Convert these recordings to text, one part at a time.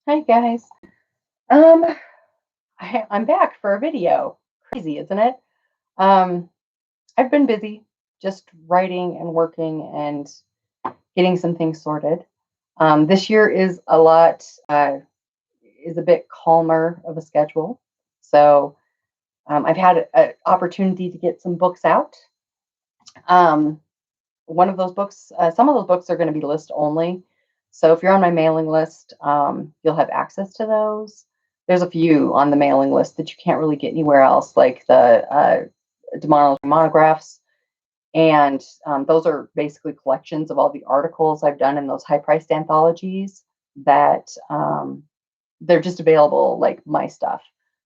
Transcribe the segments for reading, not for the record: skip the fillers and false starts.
Hi guys. Um, I'm back for a video. Crazy, isn't it? Um, I've been busy just writing and working and getting some things sorted. This year is a bit calmer of a schedule. So I've had an opportunity to get some books out. Um, one of those books, some of those books are going to be list only. So if you're on my mailing list, you'll have access to those. There's a few on the mailing list that you can't really get anywhere else, like the monographs. And those are basically collections of all the articles I've done in those high priced anthologies that they're just available like my stuff.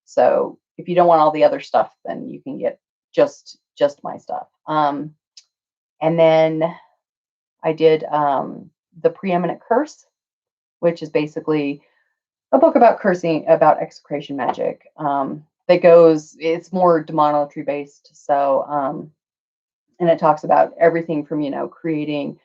So if you don't want all the other stuff, then you can get just my stuff. And then I did The Preeminent Curse, which is basically a book about cursing, about execration magic. It's more demonology based. So, and it talks about everything from, creating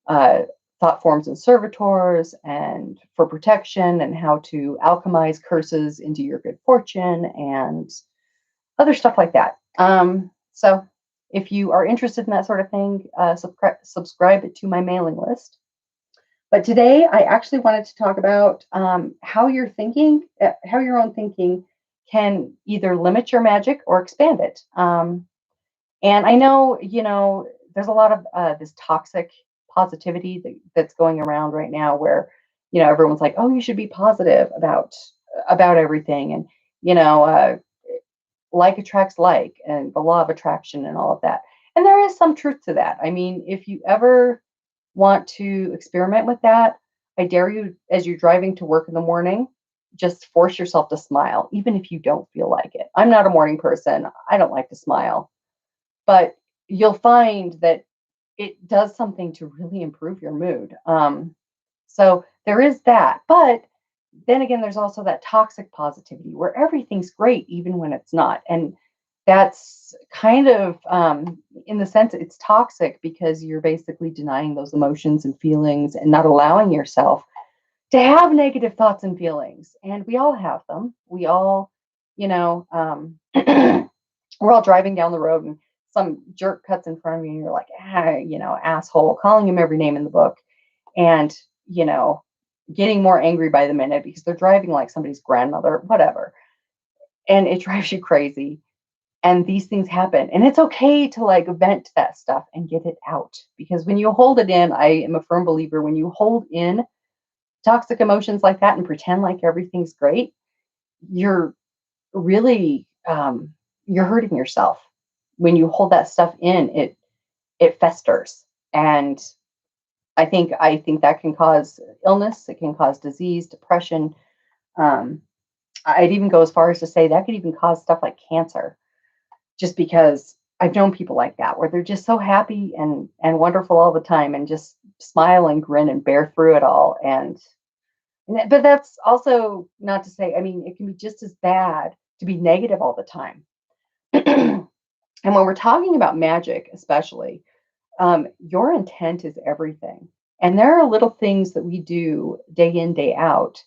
uh, thought forms and servitors and for protection and how to alchemize curses into your good fortune and other stuff like that. So if you are interested in that sort of thing, subscribe to my mailing list. But today, I actually wanted to talk about how how your own thinking can either limit your magic or expand it. And I know, there's a lot of this toxic positivity that's going around right now, where everyone's like, "Oh, you should be positive about everything," and you know, uh, like attracts like, and the law of attraction, and all of that. And there is some truth to that. I mean, if you ever want to experiment with that, I dare you, as you're driving to work in the morning, just force yourself to smile, even if you don't feel like it. I'm not a morning person. I don't like to smile, but you'll find that it does something to really improve your mood. So there is that. But then again, there's also that toxic positivity where everything's great, even when it's not. And that's kind of, in the sense, it's toxic because you're basically denying those emotions and feelings and not allowing yourself to have negative thoughts and feelings. And we all have them. We all, you know, we're all driving down the road and some jerk cuts in front of you and you're like, asshole, calling him every name in the book. And, you know, getting more angry by the minute because they're driving like somebody's grandmother, whatever. And it drives you crazy. And these things happen. And it's okay to like vent that stuff and get it out. Because when you hold it in, I am a firm believer, when you hold in toxic emotions like that and pretend like everything's great, you're really you're hurting yourself. When you hold that stuff in, it festers. And I think that can cause illness, it can cause disease, depression. Um, I'd even go as far as to say that could even cause stuff like cancer, just because I've known people like that where they're just so happy and wonderful all the time and just smile and grin and bear through it all. But that's also not to say, I mean, it can be just as bad to be negative all the time. And when we're talking about magic, especially, your intent is everything. And there are little things that we do day in, day out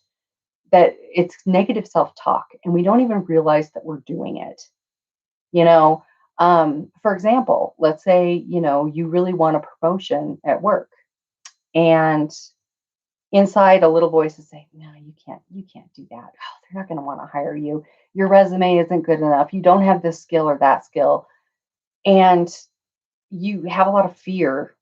that it's negative self talk, and we don't even realize that we're doing it. You know, for example, let's say, you really want a promotion at work, and inside a little voice is saying, no, you can't do that. Oh, they're not going to want to hire you. Your resume isn't good enough. You don't have this skill or that skill. And you have a lot of fear,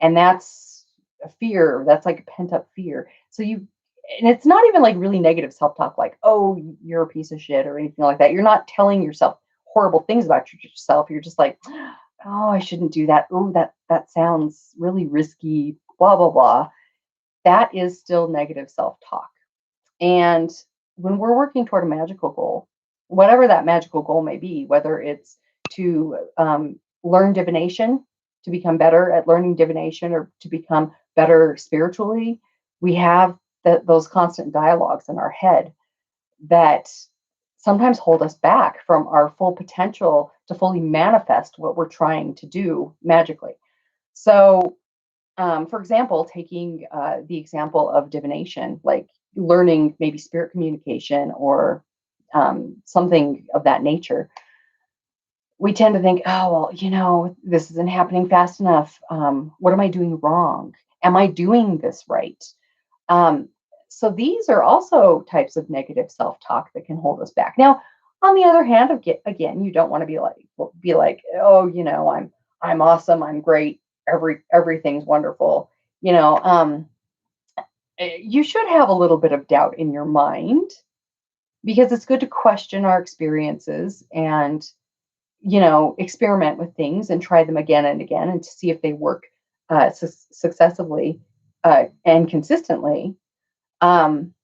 and that's a fear that's like a pent up fear. And it's not even like really negative self talk, like, oh, you're a piece of shit or anything like that. You're not telling yourself horrible things about yourself. You're just like, oh, I shouldn't do that. Oh, that sounds really risky, blah, blah, blah. That is still negative self talk. And when we're working toward a magical goal, whatever that magical goal may be, whether it's to learn divination, to become better at learning divination, or to become better spiritually, we have those constant dialogues in our head that sometimes hold us back from our full potential to fully manifest what we're trying to do magically. So, for example, taking the example of divination, like learning maybe spirit communication or something of that nature, we tend to think, oh, well, this isn't happening fast enough. What am I doing wrong? Am I doing this right? Um, so these are also types of negative self-talk that can hold us back. Now, on the other hand, again, you don't want to be like, oh, I'm awesome, I'm great, everything's wonderful. You know, you should have a little bit of doubt in your mind because it's good to question our experiences and experiment with things and try them again and again and to see if they work successively and consistently. Um,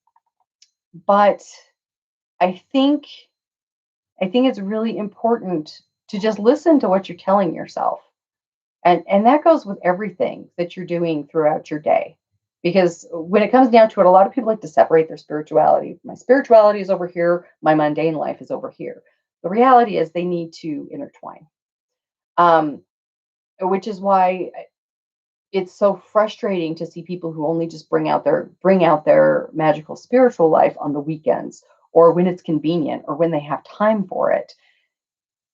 but I think I think it's really important to just listen to what you're telling yourself. And that goes with everything that you're doing throughout your day. Because when it comes down to it, a lot of people like to separate their spirituality. My spirituality is over here, my mundane life is over here. The reality is they need to intertwine. Um, which is why it's so frustrating to see people who only just bring out their magical spiritual life on the weekends or when it's convenient or when they have time for it.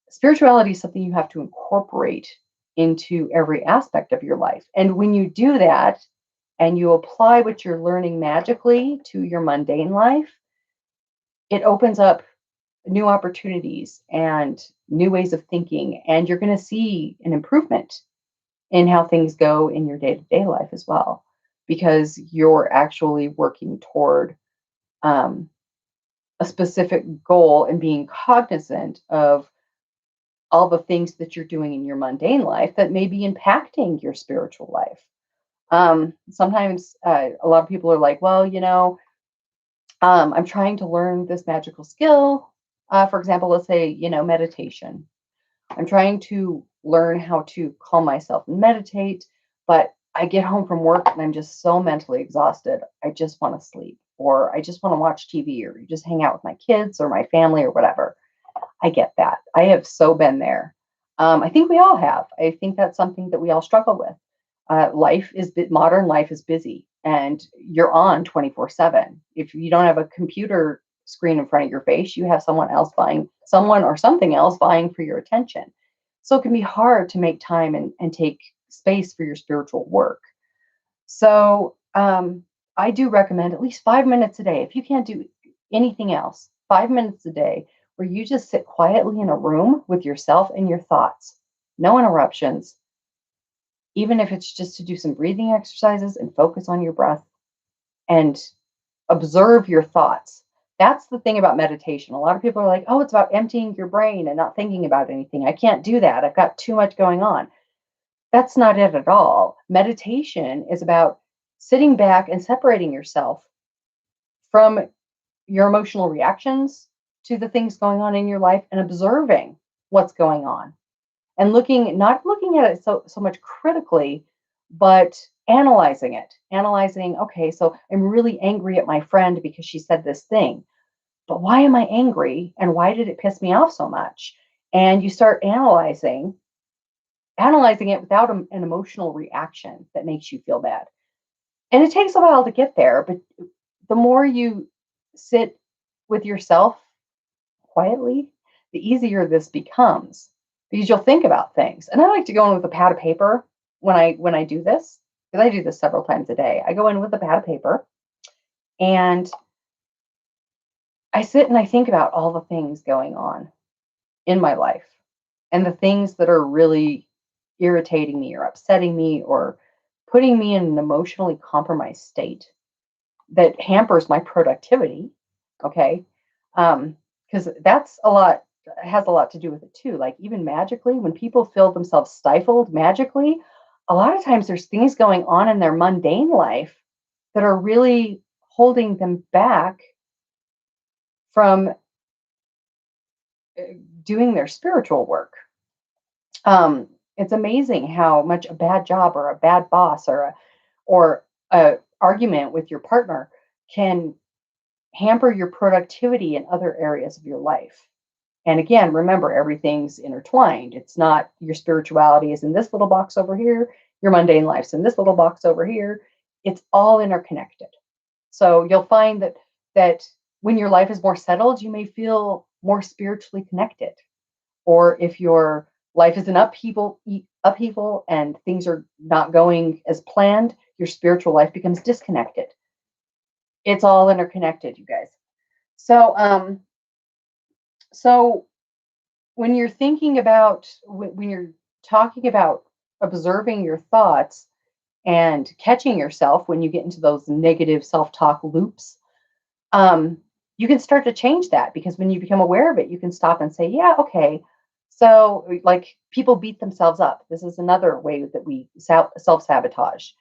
Spirituality is something you have to incorporate into every aspect of your life. And when you do that and you apply what you're learning magically to your mundane life, it opens up new opportunities and new ways of thinking. And you're going to see an improvement in how things go in your day to day life as well, because you're actually working toward um, a specific goal and being cognizant of all the things that you're doing in your mundane life that may be impacting your spiritual life. Sometimes a lot of people are like, well, I'm trying to learn this magical skill. For example, let's say, meditation. I'm trying to learn how to calm myself and meditate, but I get home from work and I'm just so mentally exhausted. I just want to sleep, or I just want to watch TV, or just hang out with my kids or my family or whatever. I get that. I have so been there. I think we all have. I think that's something that we all struggle with. Modern life is busy and you're on 24/7. If you don't have a computer screen in front of your face, you have someone or something else vying for your attention. So it can be hard to make time and take space for your spiritual work. So I do recommend at least 5 minutes a day. If you can't do anything else, 5 minutes a day where you just sit quietly in a room with yourself and your thoughts, no interruptions, even if it's just to do some breathing exercises and focus on your breath and observe your thoughts. That's the thing about meditation. A lot of people are like, oh, it's about emptying your brain and not thinking about anything. I can't do that. I've got too much going on. That's not it at all. Meditation is about sitting back and separating yourself from your emotional reactions to the things going on in your life and observing what's going on and not looking at it so much critically, but analyzing, okay, so I'm really angry at my friend because she said this thing, but why am I angry and why did it piss me off so much? And you start analyzing it without an emotional reaction that makes you feel bad. And it takes a while to get there, but the more you sit with yourself quietly, the easier this becomes because you'll think about things. And I like to go in with a pad of paper when I do this, because I do this several times a day. I go in with a pad of paper and I sit and I think about all the things going on in my life and the things that are really irritating me or upsetting me or putting me in an emotionally compromised state that hampers my productivity. Okay. Because that's a lot, has a lot to do with it too. Like even magically, when people feel themselves stifled magically, a lot of times there's things going on in their mundane life that are really holding them back from doing their spiritual work. It's amazing how much a bad job or a bad boss or a argument with your partner can hamper your productivity in other areas of your life. And again, remember, everything's intertwined. It's not your spirituality is in this little box over here, your mundane life's in this little box over here. It's all interconnected. So you'll find that when your life is more settled, you may feel more spiritually connected. Or if your life is an upheaval and things are not going as planned, your spiritual life becomes disconnected. It's all interconnected, you guys. So, so when you're thinking about when you're talking about observing your thoughts and catching yourself when you get into those negative self-talk loops, um, you can start to change that, because when you become aware of it, you can stop and say, yeah, okay. So, like, people beat themselves up. This is another way that we self-sabotage.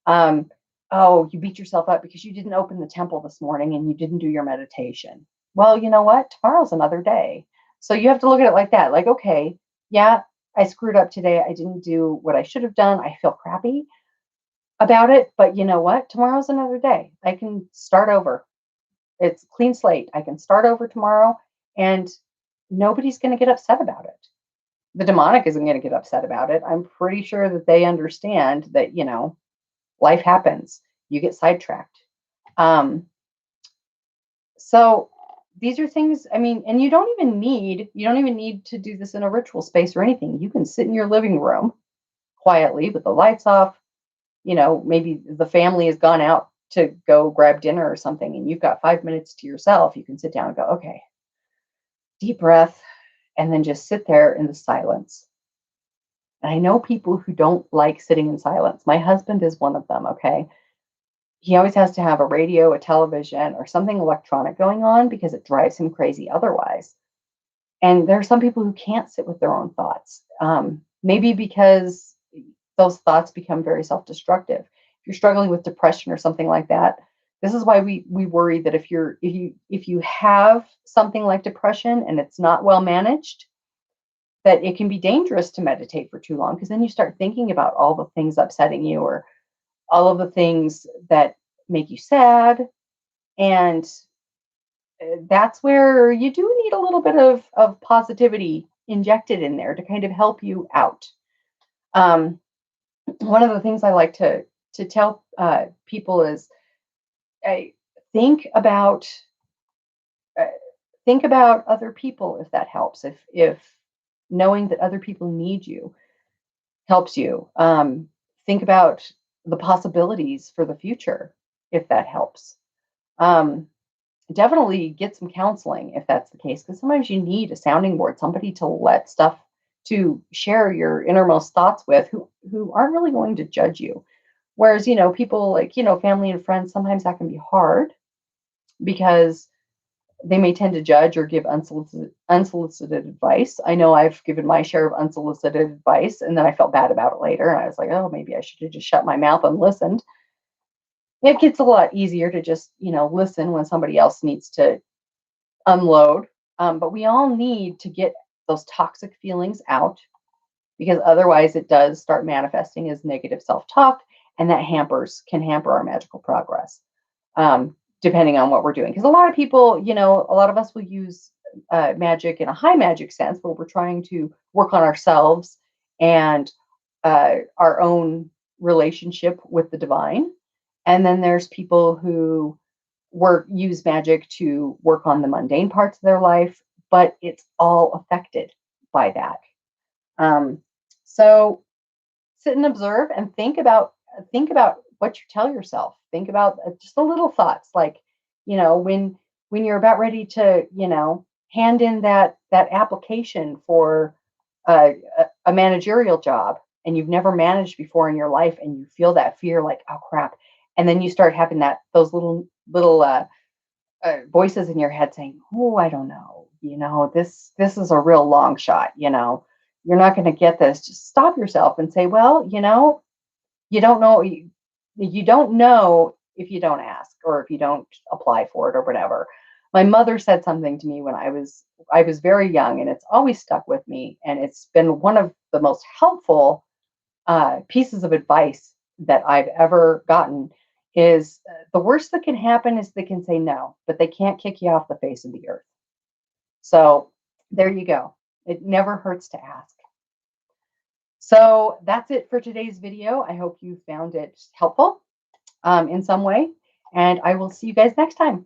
Um, oh, you beat yourself up because you didn't open the temple this morning and you didn't do your meditation. Well, you know what? Tomorrow's another day. So you have to look at it like that. Like, okay, yeah, I screwed up today. I didn't do what I should have done. I feel crappy about it. But you know what? Tomorrow's another day. I can start over. It's clean slate. I can start over tomorrow, and nobody's going to get upset about it. The demonic isn't going to get upset about it. I'm pretty sure that they understand that, life happens. You get sidetracked. Um, so these are things, I mean, and you don't even need to do this in a ritual space or anything. You can sit in your living room quietly with the lights off. Maybe the family has gone out to go grab dinner or something, and you've got 5 minutes to yourself. You can sit down and go, okay, deep breath, and then just sit there in the silence. And I know people who don't like sitting in silence. My husband is one of them, okay? He always has to have a radio, a television, or something electronic going on because it drives him crazy otherwise. And there are some people who can't sit with their own thoughts, maybe because those thoughts become very self-destructive. If you're struggling with depression or something like that, this is why we worry that if you have something like depression and it's not well managed, that it can be dangerous to meditate for too long, because then you start thinking about all the things upsetting you, or all of the things that make you sad. And that's where you do need a little bit of positivity injected in there to kind of help you out. Um, One of the things I like to tell people is, uh, think about uh, think about other people, if that helps. If knowing that other people need you helps you, think about the possibilities for the future, if that helps. Um, Definitely get some counseling if that's the case, because sometimes you need a sounding board, somebody to share your innermost thoughts with, who aren't really going to judge you. Whereas, people like, family and friends, sometimes that can be hard because they may tend to judge or give unsolicited advice. I know I've given my share of unsolicited advice, and then I felt bad about it later. And I was like, oh, maybe I should have just shut my mouth and listened. It gets a lot easier to just, listen when somebody else needs to unload. But we all need to get those toxic feelings out, because otherwise it does start manifesting as negative self-talk, and that can hamper our magical progress, depending on what we're doing. Because a lot of people, a lot of us will use magic in a high magic sense, where we're trying to work on ourselves and our own relationship with the divine. And then there's people who use magic to work on the mundane parts of their life, but it's all affected by that. Um, so sit and observe and think about what you tell yourself. Think about just the little thoughts, like, when you're about ready to, hand in that application for a managerial job, and you've never managed before in your life, and you feel that fear, like, oh crap, and then you start having those little voices in your head saying, oh, I don't know, this is a real long shot, you're not going to get this. Just stop yourself and say, well, you don't know. You don't know if you don't ask, or if you don't apply for it, or whatever. My mother said something to me when I was very young, and it's always stuck with me. And it's been one of the most helpful pieces of advice that I've ever gotten. Is the worst that can happen is they can say no, but they can't kick you off the face of the earth. So there you go. It never hurts to ask. So that's it for today's video. I hope you found it helpful in some way. And I will see you guys next time.